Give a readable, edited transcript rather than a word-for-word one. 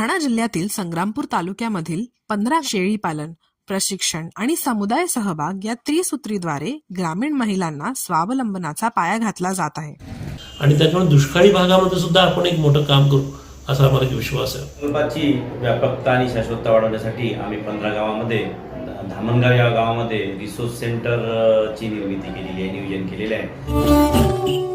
बुलढाणा जिल्ह्यातील संग्रामपूर तालुक्यामधील 15 शेळी पालन, प्रशिक्षण आणि समुदाय सहभाग या त्रिसूत्रीद्वारे ग्रामीण महिलांना स्वावलंबनाचा पाया घातला जात आहे. आणि त्याच्यामुळे दुष्काळी भागामध्ये सुद्धा आपण एक मोठं काम करू असा आम्हाला विश्वास आहे. प्रकल्पाची व्यापकता आणि शाश्वतता वाढवण्यासाठी आम्ही 15 गावामध्ये धामणगाव या गावामध्ये रिसोर्स सेंटरची निर्मिती केलेली आहे, नियोजन केलेलं आहे.